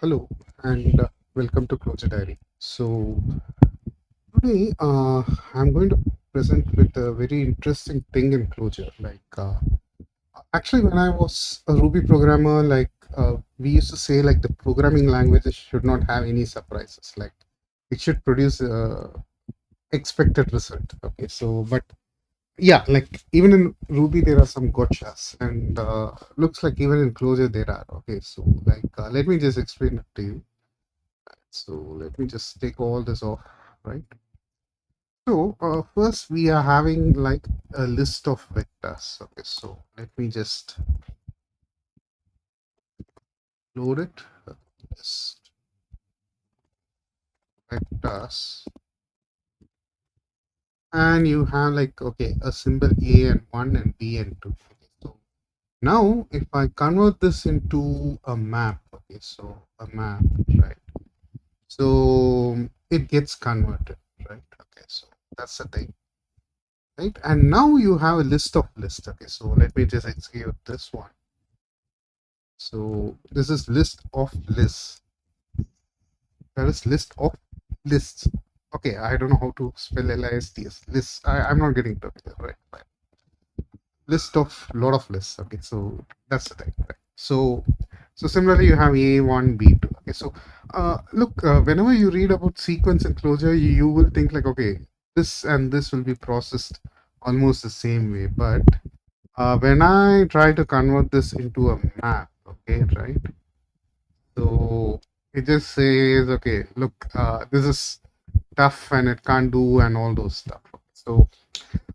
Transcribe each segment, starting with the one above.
Hello and welcome to Closure Diary. So today I'm going to present with a very interesting thing in Clojure. Actually, when I was a Ruby programmer, we used to say like the programming languages should not have any surprises. Like it should produce a expected result. Okay, so but yeah, like even in Ruby there are some gotchas, and looks like even in Clojure there are. Okay, so let me just explain it to you. So let me just take all this off, right? So first we are having like a list of vectors. Okay, so let me just load it. List vectors, and you have like okay a symbol A and one and B and two. Okay, so now if I convert this into a map, okay, so a map, right? So it gets converted, right? Okay, so that's the thing. Right, and now you have a list of lists. Okay, so let me just execute this one. So this is list of lists. That is list of lists. Okay, I don't know how to spell lists. Lists. I'm not getting to it. Right, right. List of lot of lists. Okay, so that's the thing. Right. So similarly, you have A1, B2. Okay, so look, whenever you read about sequence and closure, you will think like, okay, this and this will be processed almost the same way. But when I try to convert this into a map, okay, right? So it just says, okay, look, this is tough and it can't do and all those stuff. So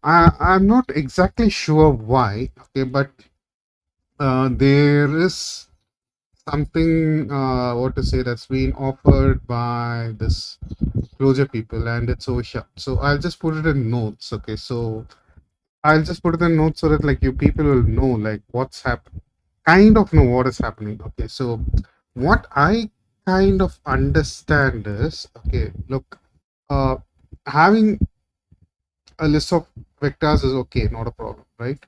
I'm not exactly sure why, okay, but there is something, what to say, that's been offered by this closure people and it's over here. So I'll just put it in notes, okay. So I'll just put it in notes so that like you people will know like what's happening, kind of know what is happening. Okay, so what I kind of understand is okay. Look, uh, having a list of vectors is okay, not a problem, right?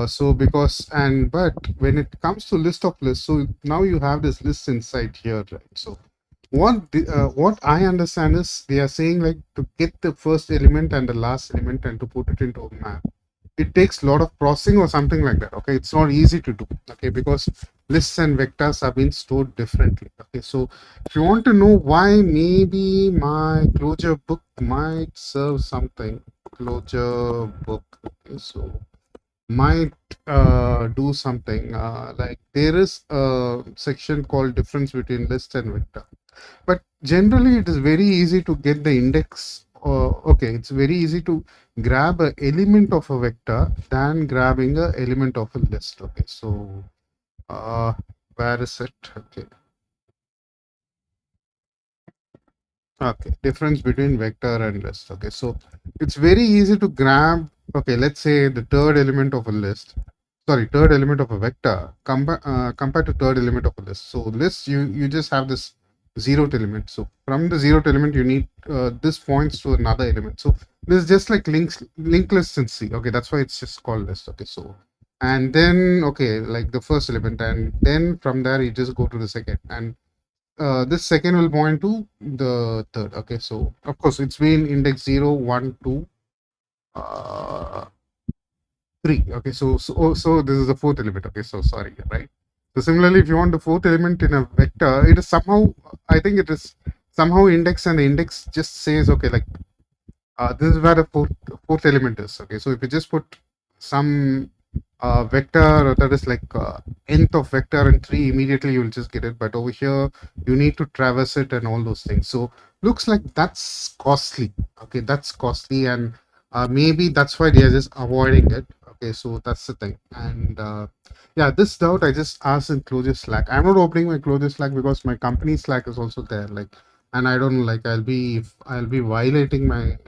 So because and but when it comes to list of lists, so now you have this list inside here, right? So what I understand is they are saying like to get the first element and the last element and to put it into a map, it takes a lot of processing or something like that. Okay, it's not easy to do. Okay, because lists and vectors have been stored differently. Okay, so if you want to know why, maybe my closure book might serve something. Closure book. Okay, so might do something like there is a section called difference between list and vector, but generally it is very easy to get the index. Okay, it's very easy to grab a element of a vector than grabbing a element of a list. Okay, so uh, where is it? Okay, okay, difference between vector and list. Okay, so it's very easy to grab. Okay, let's say the third element of a list, sorry, third element of a vector compared to third element of a list. So list, you just have this zeroth element. So from the zeroth element you need this points to another element. So this is just like linked list in C. Okay, that's why it's just called list. Okay, so and then okay, like the first element, and then from there you just go to the second, and this second will point to the third. Okay, so of course it's been index 0 1 2 uh, 3. Okay, so this is the fourth element. Okay, so sorry, right? So similarly, if you want the fourth element in a vector, it is somehow, I think it is somehow index, and the index just says, okay, like this is where the fourth element is. Okay, so if you just put some vector that is like nth of vector and 3, immediately you will just get it. But over here, you need to traverse it and all those things. So looks like that's costly. Okay, that's costly, and maybe that's why they are just avoiding it. Okay, so that's the thing. And yeah, this doubt I just asked in Clojure Slack. I'm not opening my Clojure Slack because my company Slack is also there. Like, and I don't know, like I'll be violating my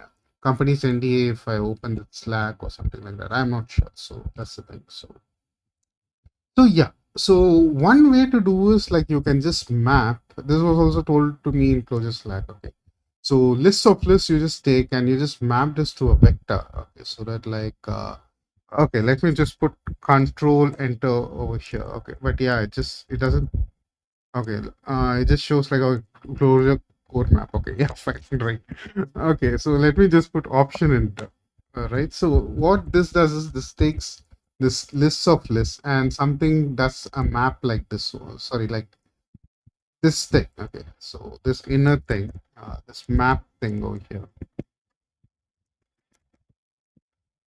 company's NDA if I open the Slack or something like that. I'm not sure. So that's the thing. So yeah. So one way to do is like you can just map. This was also told to me in Clojure Slack. Okay. So lists of lists you just take and you just map this to a vector. Okay. So that okay, let me just put control enter over here. Okay. But yeah, it doesn't. Okay, it just shows like a closure code map. Okay, yeah, fine, right. Okay, so let me just put option enter. Right. So what this does is this takes this list of lists and something does a map like this. Sorry, like this thing. Okay, so this inner thing, this map thing over here,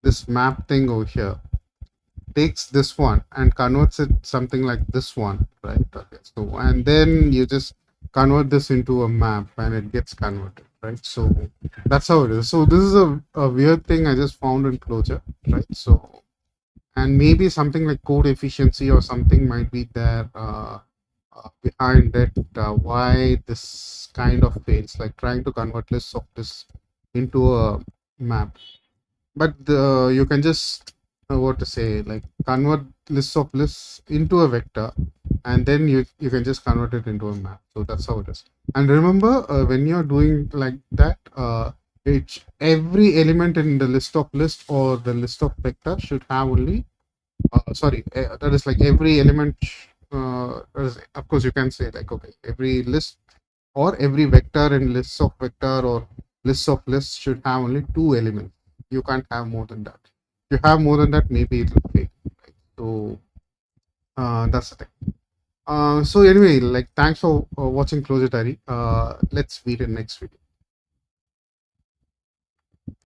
this map thing over here takes this one and converts it something like this one, right? Okay, so and then you just convert this into a map and it gets converted, right? So that's how it is. So this is a weird thing I just found in Clojure, right? So and maybe something like code efficiency or something might be there behind it. Why this kind of fails, like trying to convert lists of this into a map, but you can just what to say, like convert lists of lists into a vector and then you can just convert it into a map. So that's how it is. And remember, when you're doing like that, every element in the list of list or the list of vector should have only sorry, that is like every element of course you can say like, okay, every list or every vector in lists of vector or lists of lists should have only two elements. You can't have more than that. If you have more than that, maybe it will fail. Right? So that's the thing. So anyway, like thanks for watching Closure Diary. Let's meet in next video.